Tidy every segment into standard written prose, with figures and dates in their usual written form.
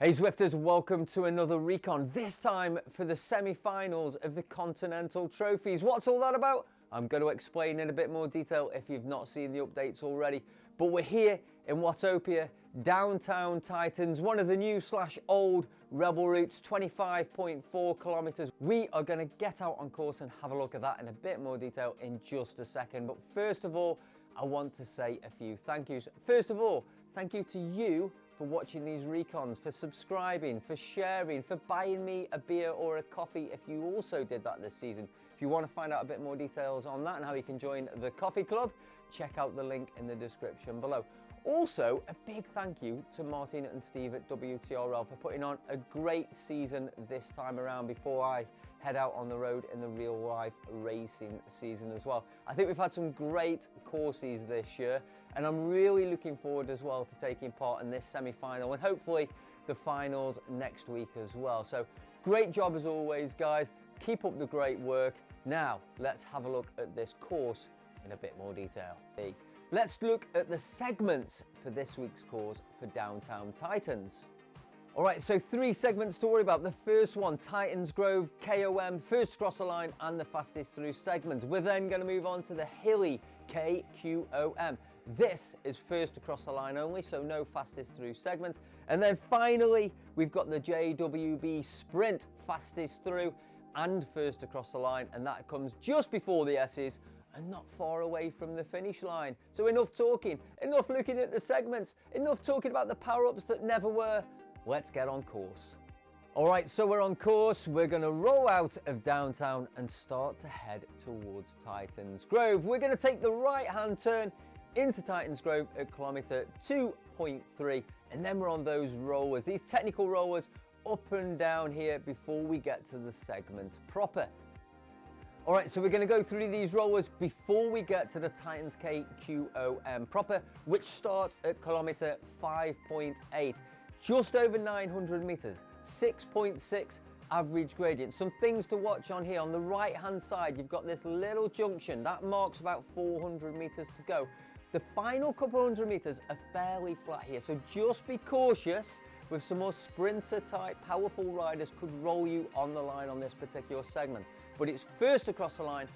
Hey Zwifters, welcome to another recon, this time for the semi-finals of the Continental Trophies. What's all that about? I'm going to explain in a bit more detail if you've not seen the updates already. But we're here in Watopia, downtown Titans, one of the new/old Rebel routes, 25.4 kilometers. We are going to get out on course and have a look at that in a bit more detail in just a second. But first of all, I want to say a few thank yous. First of all, thank you to you for watching these recons, for subscribing, for sharing, for buying me a beer or a coffee if you also did that this season. If you want to find out a bit more details on that and how you can join the coffee club, check out the link in the description below. Also, a big thank you to Martin and Steve at WTRL for putting on a great season this time around before I head out on the road in the real life racing season as well. I think we've had some great courses this year and I'm really looking forward as well to taking part in this semi-final and hopefully the finals next week as well. So great job as always, guys. Keep up the great work. Now let's have a look at this course in a bit more detail. Let's look at the segments for this week's course for Downtown Titans. All right, so 3 segments to worry about. The first one, Titans Grove, KOM, first across the line and the fastest through segment. We're then going to move on to the hilly KQOM. This is first across the line only, so no fastest through segment. And then finally, we've got the JWB Sprint, fastest through and first across the line, and that comes just before the S's and not far away from the finish line. So enough talking, enough looking at the segments, enough talking about the power-ups that never were. Let's get on course. All right, so we're on course. We're gonna roll out of downtown and start to head towards Titans Grove. We're gonna take the right-hand turn into Titans Grove at kilometer 2.3, and then we're on those rollers, these technical rollers up and down here before we get to the segment proper. All right, so we're going to go through these rollers before we get to the Titans KQOM proper, which starts at kilometer 5.8, just over 900 meters, 6.6 average gradient. Some things to watch on here. On the right-hand side, you've got this little junction that marks about 400 meters to go. The final couple hundred meters are fairly flat here, so just be cautious with some more sprinter type powerful riders could roll you on the line on this particular segment. But it's first across the line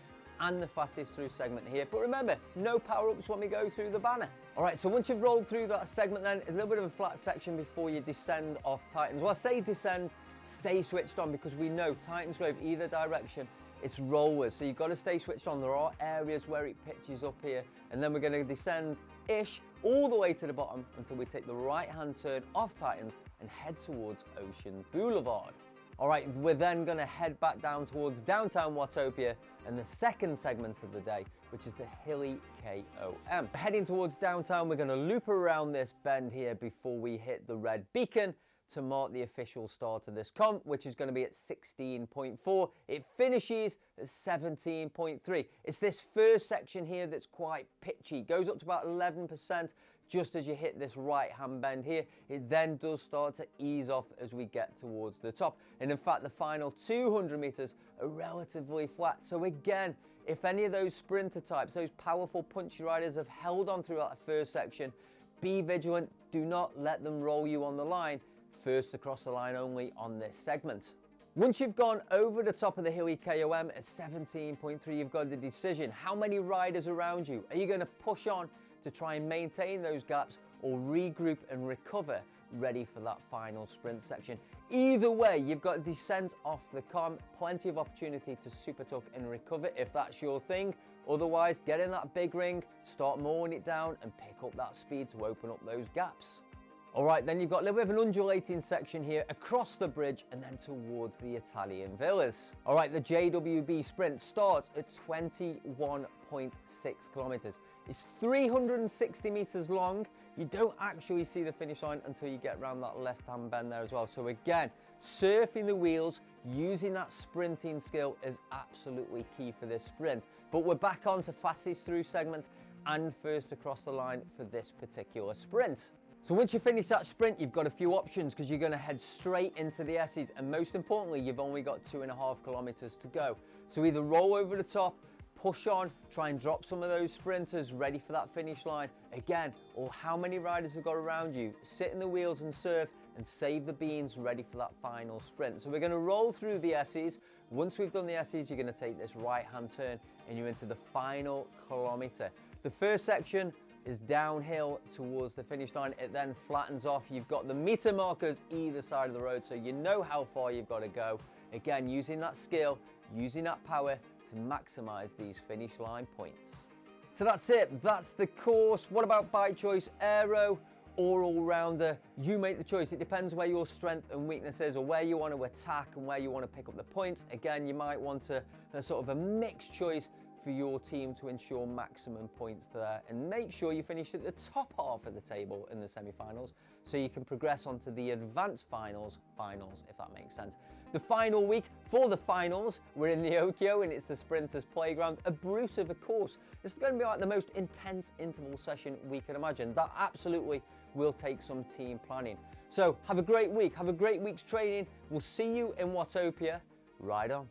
and the fastest through segment here. But remember, no power-ups when we go through the banner. All right, so once you've rolled through that segment then, a little bit of a flat section before you descend off Titans. Well, I say descend, stay switched on because we know Titans Grove, either direction, it's rollers. So you've got to stay switched on. There are areas where it pitches up here and then we're going to descend-ish all the way to the bottom until we take the right-hand turn off Titans and head towards Ocean Boulevard. All right, we're then going to head back down towards downtown Watopia and the second segment of the day, which is the hilly KOM. Heading towards downtown, we're going to loop around this bend here before we hit the red beacon to mark the official start of this comp, which is going to be at 16.4. It finishes at 17.3. It's this first section here that's quite pitchy. Goes up to about 11% just as you hit this right-hand bend here. It then does start to ease off as we get towards the top. And in fact, the final 200 meters are relatively flat. So again, if any of those sprinter types, those powerful punchy riders have held on throughout the first section, be vigilant. Do not let them roll you on the line. First across the line only on this segment. Once you've gone over the top of the hilly KOM at 17.3, you've got the decision. How many riders around you? Are you going to push on to try and maintain those gaps or regroup and recover ready for that final sprint section? Either way, you've got descent off the com, plenty of opportunity to super tuck and recover if that's your thing. Otherwise, get in that big ring, start mowing it down and pick up that speed to open up those gaps. All right, then you've got a little bit of an undulating section here across the bridge and then towards the Italian villas. All right, the JWB Sprint starts at 21.6 kilometers. It's 360 meters long. You don't actually see the finish line until you get around that left-hand bend there as well. So again, surfing the wheels, using that sprinting skill is absolutely key for this sprint. But we're back on to fastest through segment and first across the line for this particular sprint. So once you finish that sprint, you've got a few options because you're going to head straight into the S's. And most importantly, you've only got 2.5 kilometers to go. So either roll over the top, push on, try and drop some of those sprinters ready for that finish line. again, or how many riders have got around you. Sit in the wheels and serve and save the beans ready for that final sprint. So we're going to roll through the S's. Once we've done the S's, you're going to take this right-hand turn and you're into the final kilometre. The first section is downhill towards the finish line. It then flattens off. You've got the meter markers either side of the road, so you know how far you've got to go. Again, using that skill, using that power to maximize these finish line points. So that's it, that's the course. What about bike choice? Aero or all-rounder? You make the choice. It depends where your strength and weakness is, or where you want to attack and where you want to pick up the points. Again, you might want a sort of a mixed choice for your team to ensure maximum points there, and make sure you finish at the top half of the table in the semi-finals so you can progress on to the advanced finals, if that makes sense. The final week for the finals, we're in the Okio and it's the Sprinters Playground, a brute of a course. It's going to be like the most intense interval session we can imagine. That absolutely will take some team planning. So have a great week, have a great week's training. We'll see you in Watopia. Ride on.